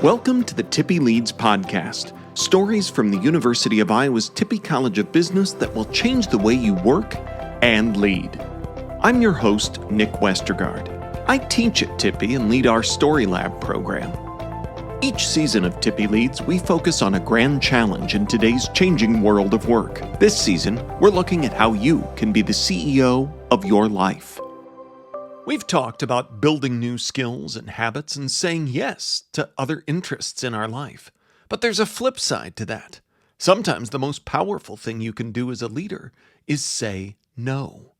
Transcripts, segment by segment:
Welcome to the Tippie Leads podcast. Stories from the University of Iowa's Tippie College of Business that will change the way you work and lead. I'm your host, Nick Westergaard. I teach at Tippie and lead our Story Lab program. Each season of Tippie Leads, we focus on a grand challenge in today's changing world of work. This season, we're looking at how you can be the CEO of your life. We've talked about building new skills and habits and saying yes to other interests in our life. But there's a flip side to that. Sometimes the most powerful thing you can do as a leader is say no.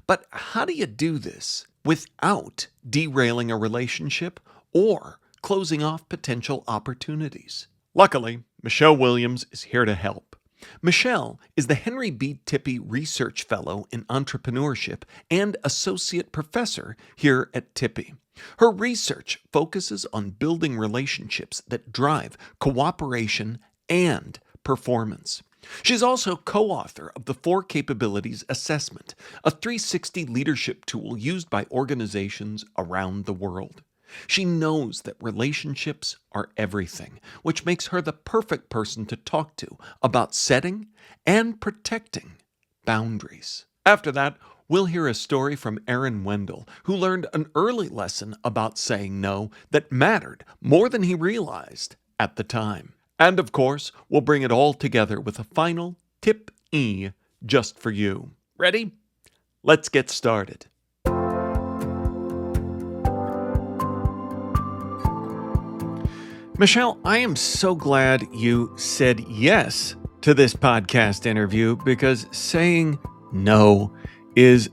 But how do you do this without derailing a relationship or closing off potential opportunities? Luckily, Michele Williams is here to help. Michele is the Henry B. Tippie Research Fellow in Entrepreneurship and Associate Professor here at Tippie. Her research focuses on building relationships that drive cooperation and performance. She's also co-author of the 4 Capabilities Assessment, a 360 leadership tool used by organizations around the world. She knows that relationships are everything, which makes her the perfect person to talk to about setting and protecting boundaries. After that, we'll hear a story from Aaron Wendel, who learned an early lesson about saying no that mattered more than he realized at the time. And of course, we'll bring it all together with a final Tip E just for you. Ready? Let's get started. Michele, I am so glad you said yes to this podcast interview because saying no is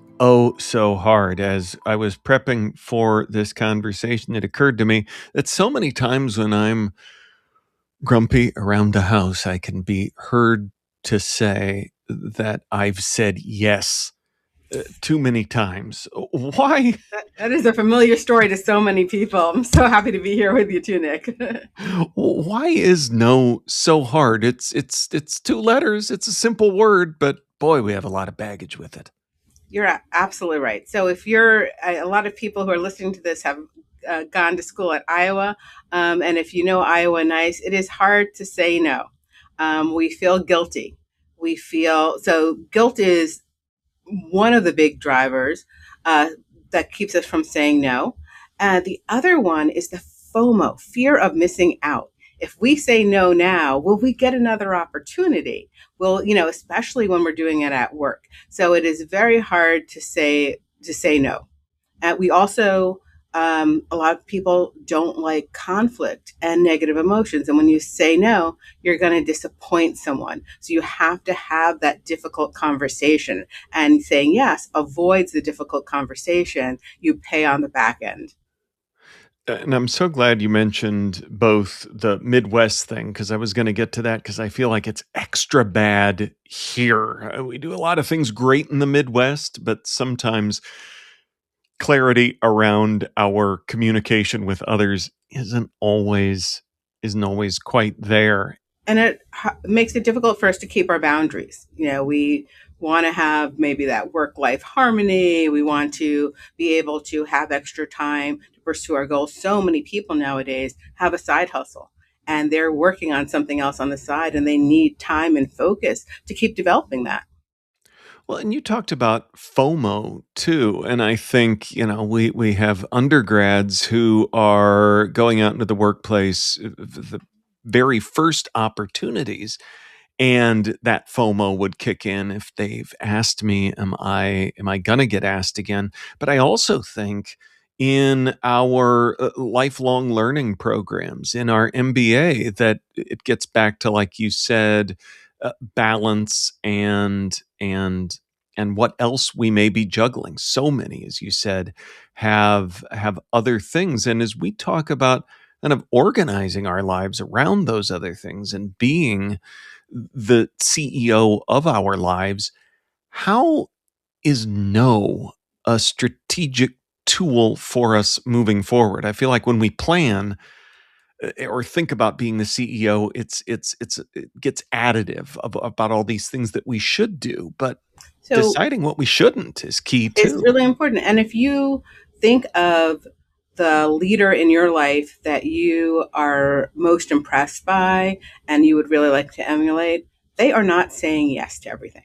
so hard. As I was prepping for this conversation, it occurred to me that so many times when I'm grumpy around the house, I can be heard to say that I've said yes too many times. Why? That is a familiar story to so many people. I'm so happy to be here with you too, Nick. Why is no so hard? It's 2 letters. It's a simple word, but boy, we have a lot of baggage with it. You're absolutely right. So if you're, a lot of people who are listening to this have gone to school at Iowa, and if you know Iowa nice, it is hard to say no. We feel guilty. So guilt is one of the big drivers that keeps us from saying no. The other one is the FOMO, fear of missing out. If we say no now, will we get another opportunity? Well, especially when we're doing it at work. So it is very hard to say no. We also, a lot of people don't like conflict and negative emotions. And when you say no, you're going to disappoint someone. So you have to have that difficult conversation. And saying yes avoids the difficult conversation. You pay on the back end. And I'm so glad you mentioned both the Midwest thing, because I was going to get to that because I feel like it's extra bad here. We do a lot of things great in the Midwest, but sometimes clarity around our communication with others isn't always quite there. And it makes it difficult for us to keep our boundaries. We want to have maybe that work-life harmony. We want to be able to have extra time to pursue our goals. So many people nowadays have a side hustle and they're working on something else on the side and they need time and focus to keep developing that. Well, and you talked about FOMO too, and I think, we have undergrads who are going out into the workplace, the very first opportunities, and that FOMO would kick in if they've asked me, am I going to get asked again? But I also think in our lifelong learning programs, in our MBA, that it gets back to, like you said, balance and what else we may be juggling. So many, as you said, have other things. And as we talk about kind of organizing our lives around those other things and being the CEO of our lives, how is no a strategic tool for us moving forward? I feel like when we plan or think about being the CEO, it gets additive about all these things that we should do, but deciding what we shouldn't is key too. It's really important. And if you think of the leader in your life that you are most impressed by and you would really like to emulate, they are not saying yes to everything,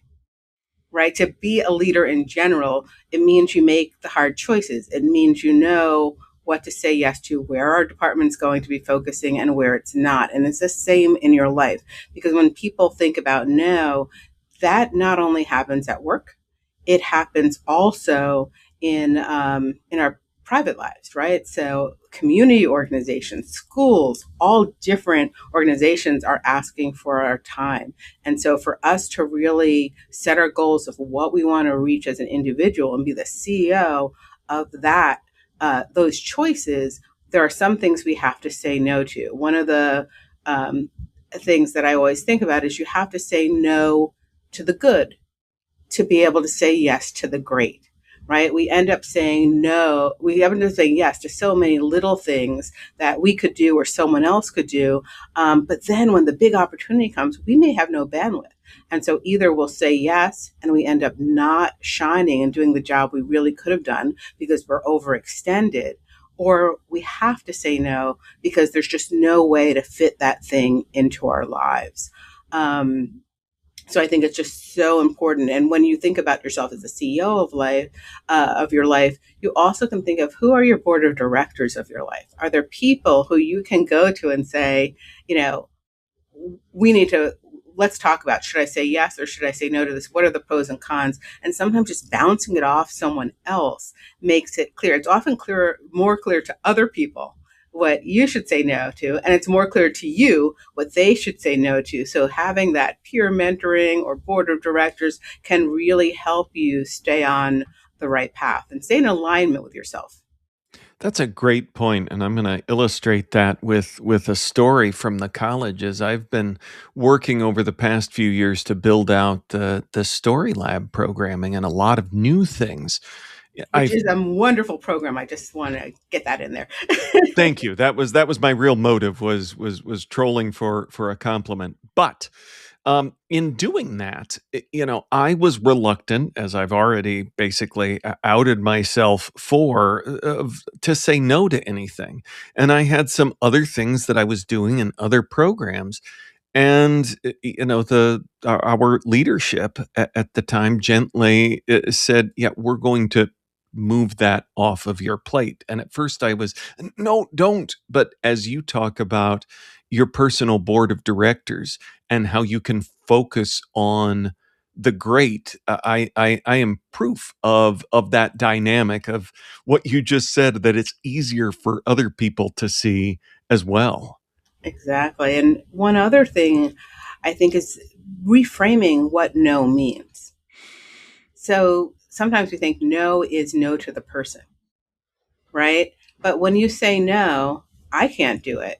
right? To be a leader in general, it means you make the hard choices. It means you know what to say yes to, where our department's going to be focusing and where it's not. And it's the same in your life. Because when people think about no, that not only happens at work, it happens also in our private lives, right? So community organizations, schools, all different organizations are asking for our time. And so for us to really set our goals of what we want to reach as an individual and be the CEO of that, those choices, there are some things we have to say no to. One of the things that I always think about is you have to say no to the good to be able to say yes to the great, right? We end up saying no, we end up saying yes to so many little things that we could do or someone else could do. But then when the big opportunity comes, we may have no bandwidth. And so either we'll say yes and we end up not shining and doing the job we really could have done because we're overextended, or we have to say no because there's just no way to fit that thing into our lives. So I think it's just so important. And when you think about yourself as the CEO of your life, you also can think of who are your board of directors of your life. Are there people who you can go to and say, let's talk about, should I say yes or should I say no to this? What are the pros and cons? And sometimes just bouncing it off someone else makes it clear. It's often more clear to other people what you should say no to, and it's more clear to you what they should say no to. So having that peer mentoring or board of directors can really help you stay on the right path and stay in alignment with yourself. That's a great point, and I'm going to illustrate that with a story from the college. As I've been working over the past few years to build out the Story Lab programming and a lot of new things. Which is a wonderful program. I just want to get that in there. Thank you. That was my real motive, was trolling for a compliment. But in doing that, I was reluctant, as I've already basically outed myself for, to say no to anything. And I had some other things that I was doing in other programs. And our leadership at the time gently said, "Yeah, we're going to move that off of your plate." And at first I was, "No, don't." But as you talk about your personal board of directors and how you can focus on the great, I am proof of that dynamic of what you just said, that it's easier for other people to see as well. Exactly. And one other thing I think is reframing what no means. So sometimes we think no is no to the person, right? But when you say no, I can't do it,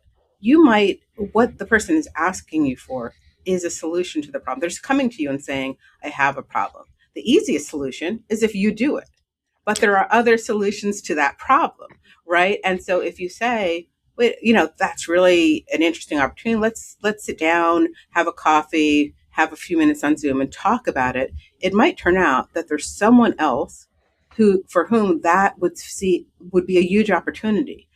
what the person is asking you for is a solution to the problem. They're just coming to you and saying, I have a problem. The easiest solution is if you do it, but there are other solutions to that problem, right? And so if you say, wait, that's really an interesting opportunity. Let's sit down, have a coffee, have a few minutes on Zoom and talk about it. It might turn out that there's someone else for whom that would be a huge opportunity,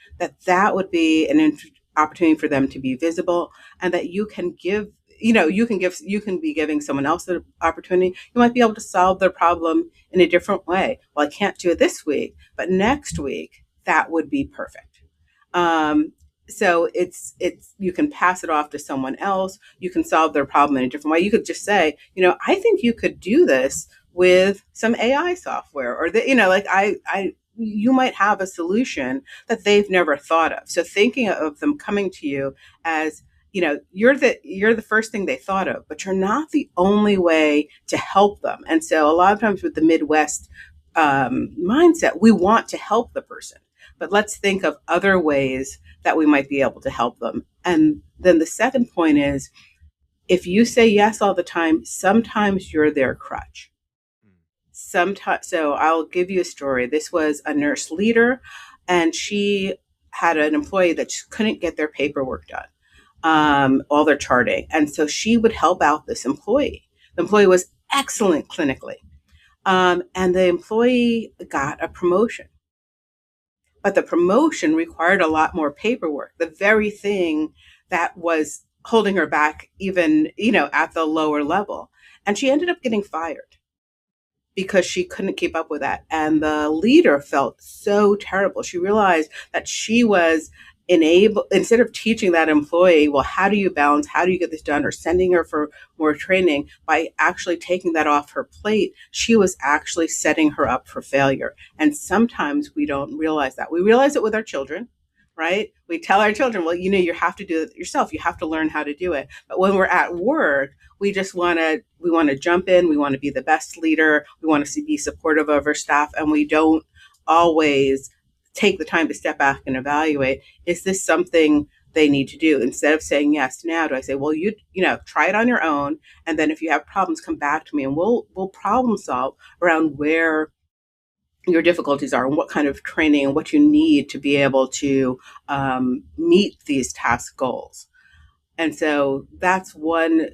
that would be an opportunity for them to be visible, and that you can be giving someone else the opportunity. You might be able to solve their problem in a different way. Well, I can't do it this week, but next week that would be perfect. So it's you can pass it off to someone else. You can solve their problem in a different way. You could just say, I think you could do this with some AI software, or you might have a solution that they've never thought of. So thinking of them coming to you as, you're the first thing they thought of, but you're not the only way to help them. And so a lot of times with the Midwest mindset, we want to help the person, but let's think of other ways that we might be able to help them. And then the second point is, if you say yes all the time, sometimes you're their crutch. Sometimes, so I'll give you a story. This was a nurse leader, and she had an employee that just couldn't get their paperwork done, all their charting. And so she would help out this employee. The employee was excellent clinically. And the employee got a promotion. but the promotion required a lot more paperwork, the very thing that was holding her back even, at the lower level. And she ended up getting fired because she couldn't keep up with that. And the leader felt so terrible. She realized that she was instead of teaching that employee, well, how do you balance, how do you get this done, or sending her for more training, by actually taking that off her plate, she was actually setting her up for failure. And sometimes we don't realize that. We realize it with our children, right? We tell our children, well, you have to do it yourself. You have to learn how to do it. But when we're at work, we want to jump in. We want to be the best leader. We want to be supportive of our staff. And we don't always take the time to step back and evaluate, is this something they need to do? Instead of saying yes now, do I say, well, you try it on your own. And then if you have problems, come back to me and we'll problem solve around where your difficulties are and what kind of training and what you need to be able to meet these task goals. And so that's one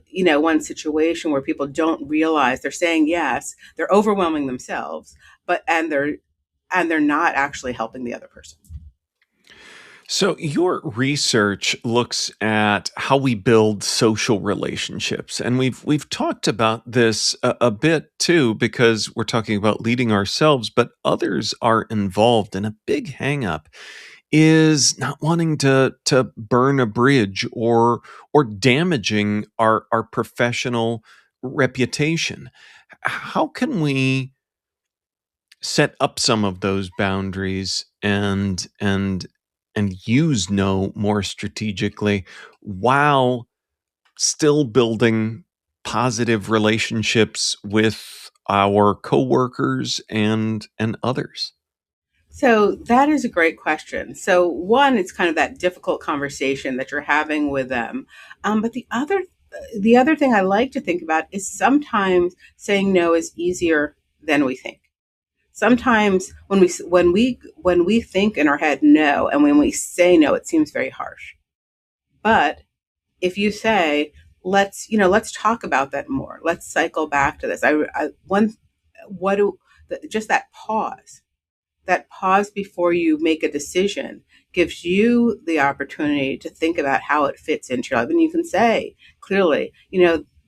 situation where people don't realize they're saying yes, they're overwhelming themselves, and they're not actually helping the other person. So your research looks at how we build social relationships, and we've talked about this a bit too, because we're talking about leading ourselves, but others are involved. And a big hang-up is not wanting to burn a bridge or damaging our professional reputation. How can we set up some of those boundaries and use no more strategically while still building positive relationships with our coworkers and others? So that is a great question. So one, it's kind of that difficult conversation that you're having with them. But the other thing I like to think about is sometimes saying no is easier than we think. Sometimes when we think in our head no, and when we say no, it seems very harsh. But if you say, let's talk about that more. Let's cycle back to this. Just that pause before you make a decision gives you the opportunity to think about how it fits into your life. And you can say clearly,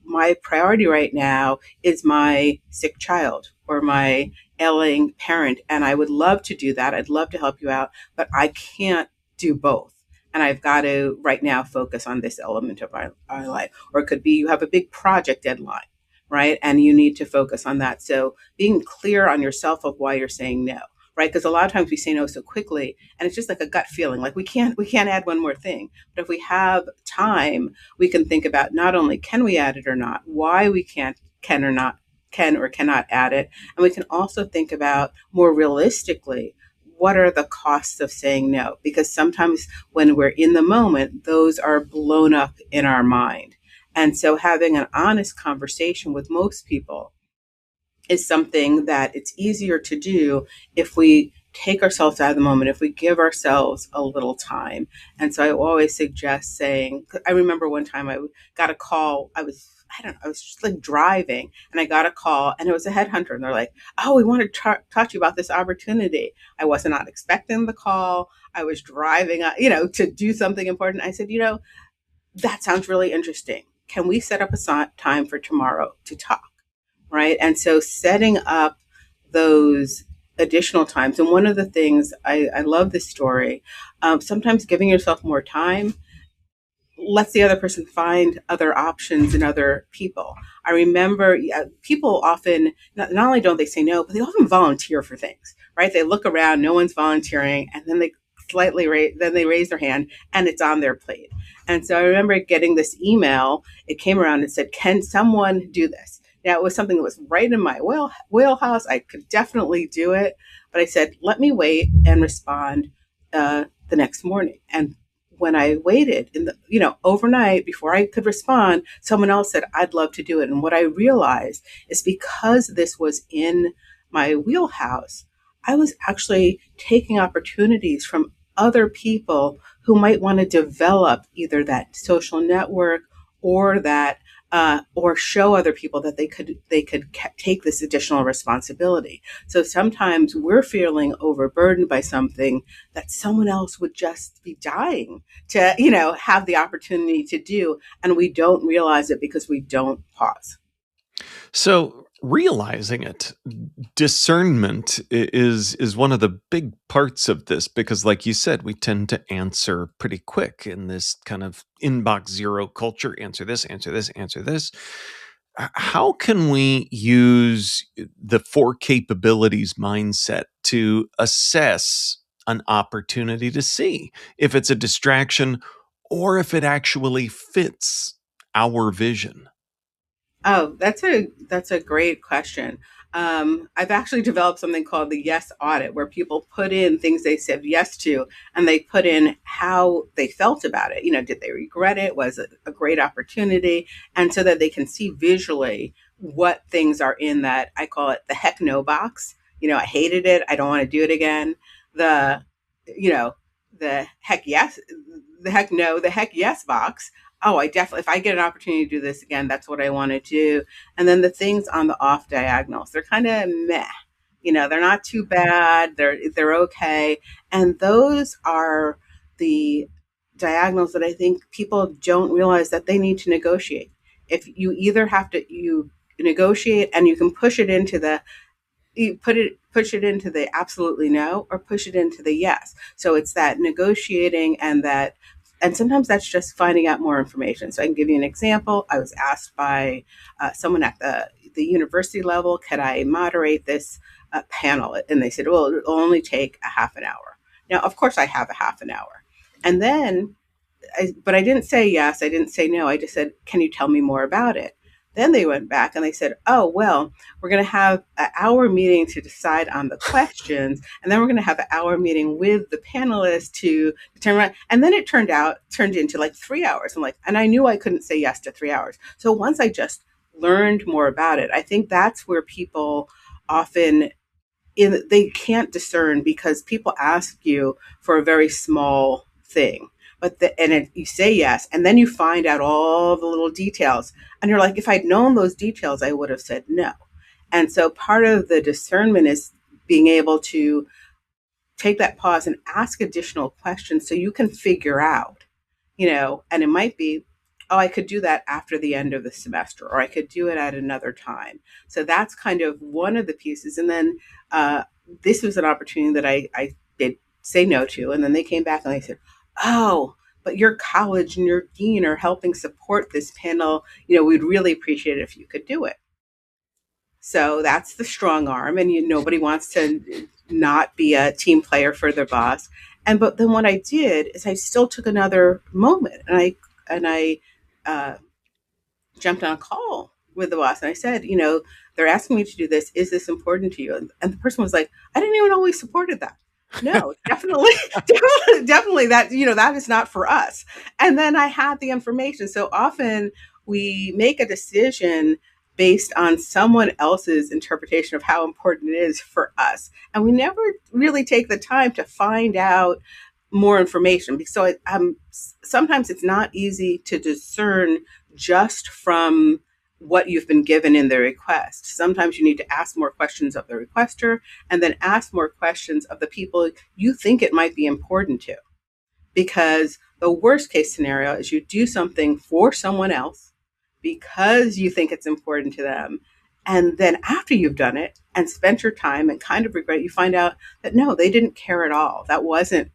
my priority right now is my sick child or my ailing parent. And I would love to do that. I'd love to help you out, but I can't do both. And I've got to right now focus on this element of our life. Or it could be you have a big project deadline, right? And you need to focus on that. So being clear on yourself of why you're saying no, right? Because a lot of times we say no so quickly and it's just like a gut feeling, like we can't add one more thing. But if we have time, we can think about not only can we add it or not, why we can or cannot add it. And we can also think about more realistically, what are the costs of saying no? Because sometimes when we're in the moment, those are blown up in our mind. And so having an honest conversation with most people is something that it's easier to do if we take ourselves out of the moment, if we give ourselves a little time. And so I always suggest saying, I remember one time I got a call, I was just like driving and I got a call and it was a headhunter and they're like, oh, we want to talk to you about this opportunity. I was not expecting the call. I was driving, to do something important. I said, that sounds really interesting. Can we set up a time for tomorrow to talk? Right. And so setting up those additional times. And one of the things I love this story, sometimes giving yourself more time lets the other person find other options in other people. I remember people often, not only don't they say no, but they often volunteer for things, right? They look around, no one's volunteering, and then they raise their hand and it's on their plate. And so I remember getting this email. It came around and said, can someone do this? Now, it was something that was right in my wheelhouse. I could definitely do it. But I said, let me wait and respond the next morning. And when I waited overnight before I could respond, someone else said, I'd love to do it. And what I realized is because this was in my wheelhouse, I was actually taking opportunities from other people who might want to develop either that social network or that or show other people that they could take this additional responsibility. So sometimes we're feeling overburdened by something that someone else would just be dying to, have the opportunity to do, and we don't realize it because we don't pause. So realizing it, discernment is one of the big parts of this because, like you said, we tend to answer pretty quick in this kind of inbox zero culture. Answer this, answer this, answer this. How can we use the four capabilities mindset to assess an opportunity to see if it's a distraction or if it actually fits our vision? Oh, that's a great question. I've actually developed something called the yes audit, where people put in things they said yes to, and they put in how they felt about it. Did they regret it? Was it a great opportunity? And so that they can see visually what things are in that. I call it the heck no box. I hated it. I don't want to do it again. The, you know, the heck yes, the heck no, the heck yes box. Oh, I definitely, if I get an opportunity to do this again, that's what I want to do. And then the things on the off diagonals, they're kind of meh. They're not too bad. They're okay. And those are the diagonals that I think people don't realize that they need to negotiate. If you either have to, you negotiate and you can push it into the, you push it into the absolutely no, or push it into the yes. So it's that negotiating, and sometimes that's just finding out more information. So I can give you an example. I was asked by someone at the university level, could I moderate this panel? And they said, well, it'll only take a half an hour. Now, of course, I have a half an hour. And then, but I didn't say yes. I didn't say no. I just said, can you tell me more about it? Then they went back and they said, oh, well, we're going to have an hour meeting to decide on the questions. And then we're going to have an hour meeting with the panelists to determine. And then it turned into like 3 hours. I'm like, and I knew I couldn't say yes to 3 hours. So once I just learned more about it, I think that's where people often they can't discern, because people ask you for a very small thing. You say yes, and then you find out all the little details, and you're like, if I'd known those details, I would have said no. And so part of the discernment is being able to take that pause and ask additional questions so you can figure out, and it might be, oh, I could do that after the end of the semester, or I could do it at another time. So that's kind of one of the pieces. And then this was an opportunity that I did say no to, and then they came back and they said, oh, but your college and your dean are helping support this panel. We'd really appreciate it if you could do it. So that's the strong arm, and nobody wants to not be a team player for their boss. But then what I did is I still took another moment, and I jumped on a call with the boss, and I said, they're asking me to do this. Is this important to you? And the person was like, I didn't even know we supported that. No, definitely, definitely that, that is not for us. And then I had the information. So often we make a decision based on someone else's interpretation of how important it is for us. And we never really take the time to find out more information. So sometimes it's not easy to discern just from what you've been given in the request. Sometimes you need to ask more questions of the requester, and then ask more questions of the people you think it might be important to. Because the worst case scenario is you do something for someone else because you think it's important to them. And then after you've done it and spent your time and kind of regret, you find out that no, they didn't care at all. That wasn't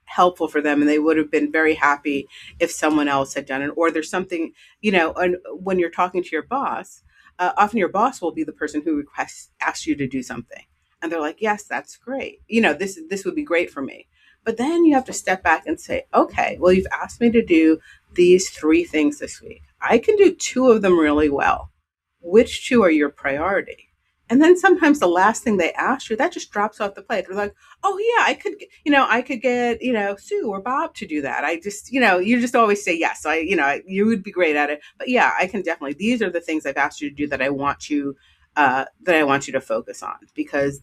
helpful for them, and they would have been very happy if someone else had done it. Or there's something, and when you're talking to your boss, often your boss will be the person who asks you to do something, and they're like, yes, that's great, this would be great for me. But then you have to step back and say, okay, well, you've asked me to do these 3 things this week. I can do 2 of them really well. Which 2 are your priority? And then sometimes the last thing they ask you, that just drops off the plate. They're like, oh yeah, I could get, Sue or Bob to do that. I just, you just always say yes. So you would be great at it. But yeah, I can definitely, these are the things I've asked you to do that I want you to focus on. Because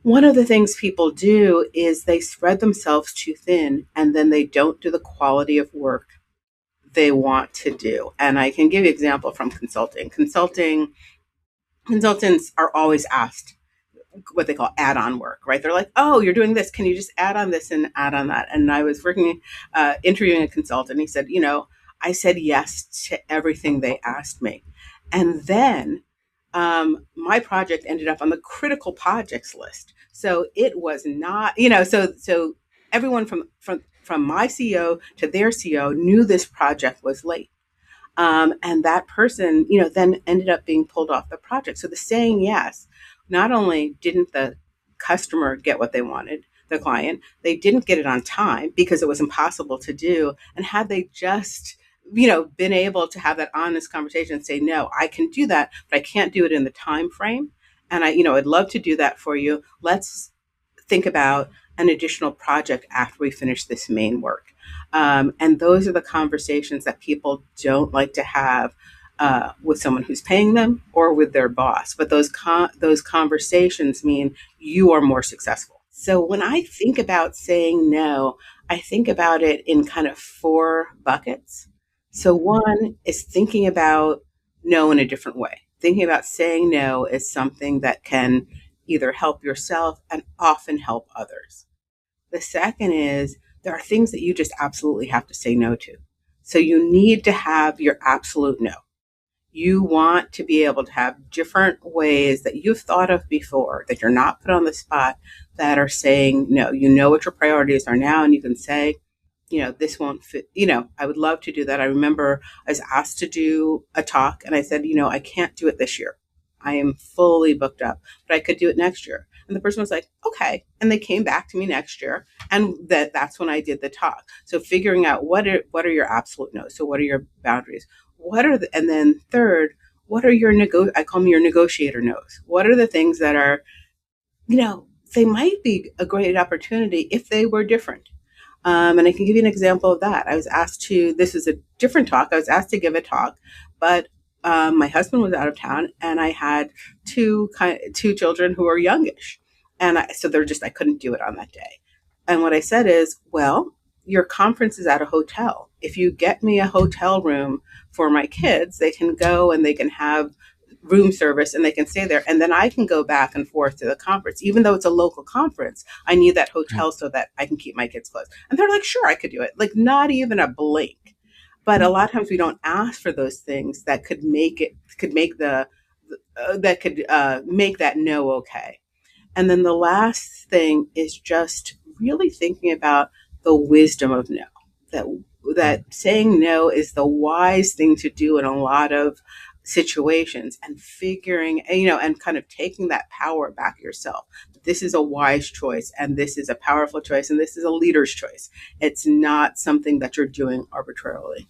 one of the things people do is they spread themselves too thin, and then they don't do the quality of work they want to do. And I can give you an example from consulting. Consultants are always asked what they call add-on work, right? They're like, oh, you're doing this. Can you just add on this and add on that? And I was interviewing a consultant. He said, I said yes to everything they asked me. And then my project ended up on the critical projects list. So it was not, so everyone from my CEO to their CEO knew this project was late. And that person, then ended up being pulled off the project. So the saying yes, not only didn't the customer get what they wanted, the client, they didn't get it on time because it was impossible to do. And had they just, been able to have that honest conversation and say, no, I can do that, but I can't do it in the time frame. And I'd love to do that for you. Let's think about an additional project after we finish this main work. And those are the conversations that people don't like to have with someone who's paying them or with their boss. But those conversations mean you are more successful. So when I think about saying no, I think about it in kind of 4 buckets. So one is thinking about no in a different way. Thinking about saying no is something that can either help yourself and often help others. The second is there are things that you just absolutely have to say no to. So you need to have your absolute no. You want to be able to have different ways that you've thought of before, that you're not put on the spot, that are saying no. You know what your priorities are now, and you can say, this won't fit. I would love to do that. I remember I was asked to do a talk, and I said, I can't do it this year. I am fully booked up, but I could do it next year. And the person was like, okay. And they came back to me next year. And that's when I did the talk. So figuring out what are your absolute no's? So what are your boundaries? And then third, what are I call them your negotiator no's. What are the things that are, they might be a great opportunity if they were different. And I can give you an example of that. This is a different talk. I was asked to give a talk, but my husband was out of town, and I had two children who were youngish. And I couldn't do it on that day. And what I said is, well, your conference is at a hotel. If you get me a hotel room for my kids, they can go and they can have room service and they can stay there. And then I can go back and forth to the conference. Even though it's a local conference, I need that hotel so that I can keep my kids close. And they're like, sure, I could do it. Like not even a blink. But a lot of times we don't ask for those things that could make that no okay. And then the last thing is just really thinking about the wisdom of no. That saying no is the wise thing to do in a lot of situations, and figuring, and kind of taking that power back yourself. This is a wise choice, and this is a powerful choice, and this is a leader's choice. It's not something that you're doing arbitrarily.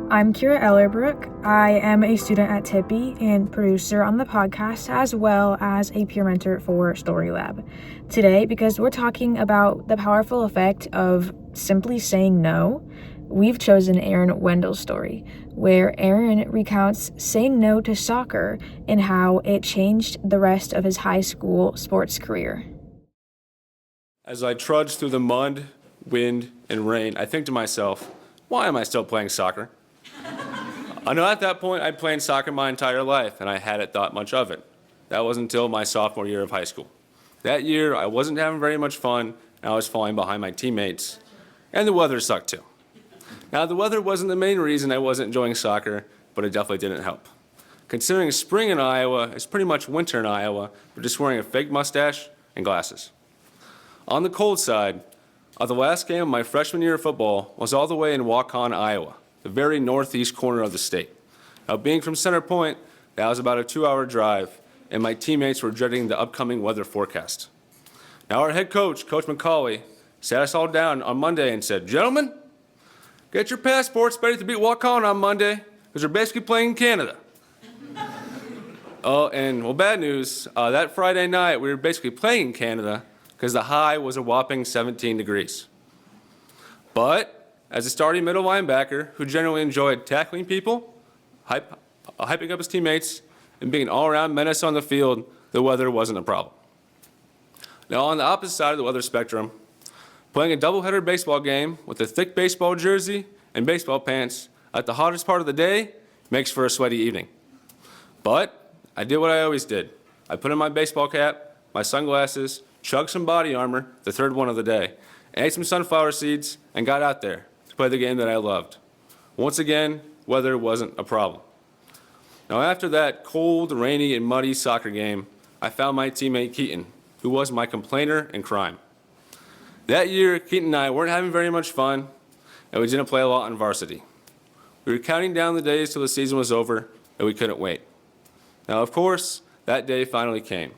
I'm Kira Ellerbrook. I am a student at Tippie and producer on the podcast, as well as a peer mentor for Story Lab. Today, because we're talking about the powerful effect of simply saying no, we've chosen Aaron Wendel's story, where Aaron recounts saying no to soccer and how it changed the rest of his high school sports career. As I trudge through the mud, wind, and rain, I think to myself, why am I still playing soccer? I know at that point I'd played soccer my entire life, and I hadn't thought much of it. That wasn't until my sophomore year of high school. That year, I wasn't having very much fun, and I was falling behind my teammates. And the weather sucked too. Now, the weather wasn't the main reason I wasn't enjoying soccer, but it definitely didn't help. Considering spring in Iowa is pretty much winter in Iowa, but just wearing a fake mustache and glasses. On the cold side, the last game of my freshman year of football was all the way in Waukon, Iowa, the very northeast corner of the state. Now, being from Center Point, that was about a 2-hour drive, and my teammates were dreading the upcoming weather forecast. Now, our head coach, Coach McCauley, sat us all down on Monday and said, "Gentlemen, get your passports ready to beat Waukon on Monday, because we're basically playing in Canada." Bad news, that Friday night, we were basically playing in Canada, because the high was a whopping 17 degrees. But as a starting middle linebacker who generally enjoyed tackling people, hyping up his teammates, and being an all-around menace on the field, the weather wasn't a problem. Now, on the opposite side of the weather spectrum, playing a doubleheader baseball game with a thick baseball jersey and baseball pants at the hottest part of the day makes for a sweaty evening. But I did what I always did. I put on my baseball cap, my sunglasses, chugged some body armor, the third one of the day, ate some sunflower seeds, and got out there to play the game that I loved. Once again, weather wasn't a problem. Now, after that cold, rainy, and muddy soccer game, I found my teammate Keaton, who was my complainer in crime. That year, Keaton and I weren't having very much fun, and we didn't play a lot on varsity. We were counting down the days till the season was over, and we couldn't wait. Now, of course, that day finally came.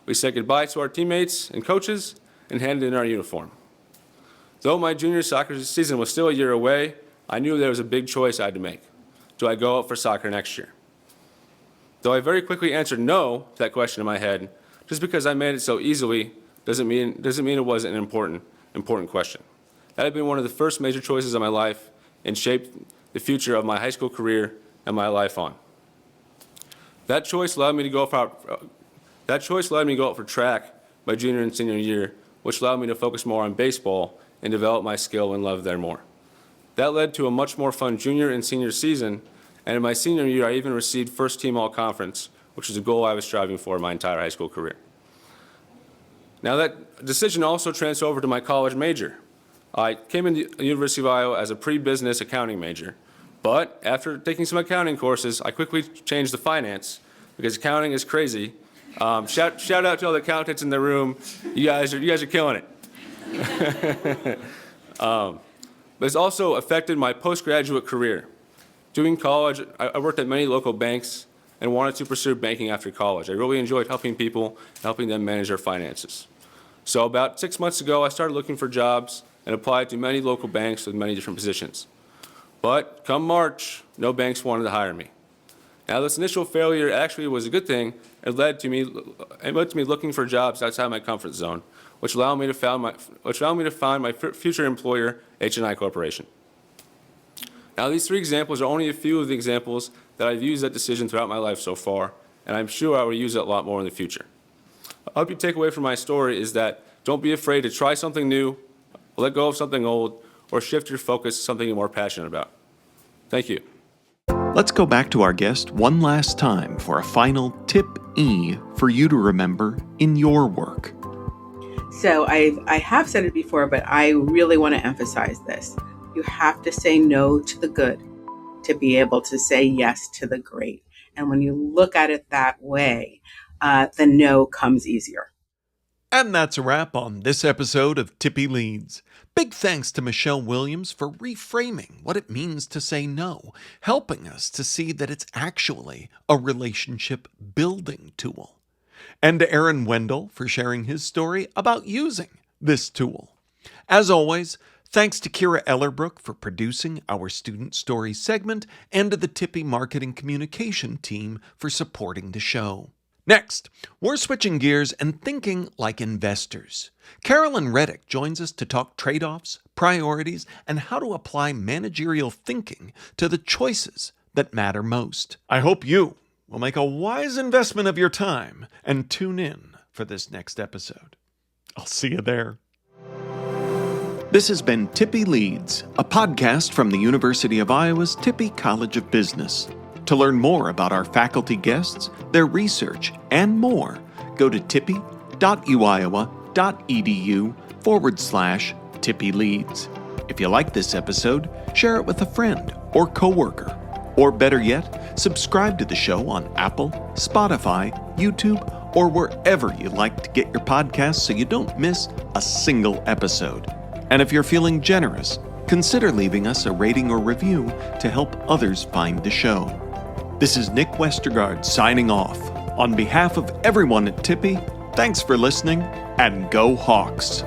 We said goodbye to our teammates and coaches and handed in our uniform. Though my junior soccer season was still a year away, I knew there was a big choice I had to make. Do I go out for soccer next year? Though I very quickly answered no to that question in my head, just because I made it so easily doesn't mean it wasn't an important question. That had been one of the first major choices of my life and shaped the future of my high school career and my life on. That choice led me to go out for track my junior and senior year, which allowed me to focus more on baseball and develop my skill and love there more. That led to a much more fun junior and senior season, and in my senior year, I even received first team all-conference, which is a goal I was striving for my entire high school career. Now, that decision also transferred over to my college major. I came into the University of Iowa as a pre-business accounting major, but after taking some accounting courses, I quickly changed to finance because accounting is crazy. Shout out to all the accountants in the room. You guys are killing it. But it's also affected my postgraduate career. During college, I worked at many local banks and wanted to pursue banking after college. I really enjoyed helping people and helping them manage their finances. So about 6 months ago, I started looking for jobs and applied to many local banks with many different positions. But come March, no banks wanted to hire me. Now, this initial failure actually was a good thing. It led to me looking for jobs outside my comfort zone, which allowed me to find my future employer, H&I Corporation. Now, these three examples are only a few of the examples that I've used that decision throughout my life so far, and I'm sure I will use it a lot more in the future. I hope you take away from my story is that don't be afraid to try something new, let go of something old, or shift your focus to something you're more passionate about. Thank you. Let's go back to our guest one last time for a final tip E for you to remember in your work. So I have said it before, but I really want to emphasize this. You have to say no to the good to be able to say yes to the great. And when you look at it that way, the no comes easier. And that's a wrap on this episode of Tippie Leads. Big thanks to Michele Williams for reframing what it means to say no, helping us to see that it's actually a relationship building tool. And to Aaron Wendel for sharing his story about using this tool. As always, thanks to Kira Ellerbrook for producing our Student Story segment and to the Tippie Marketing Communication team for supporting the show. Next, we're switching gears and thinking like investors. Carolyn Reddick joins us to talk trade-offs, priorities, and how to apply managerial thinking to the choices that matter most. I hope you will make a wise investment of your time and tune in for this next episode. I'll see you there. This has been Tippie Leads, a podcast from the University of Iowa's Tippie College of Business. To learn more about our faculty guests, their research, and more, go to tippie.uiowa.edu/Tippie Leads. If you like this episode, share it with a friend or coworker. Or better yet, subscribe to the show on Apple, Spotify, YouTube, or wherever you like to get your podcasts so you don't miss a single episode. And if you're feeling generous, consider leaving us a rating or review to help others find the show. This is Nick Westergaard signing off. On behalf of everyone at Tippie, thanks for listening, and go Hawks!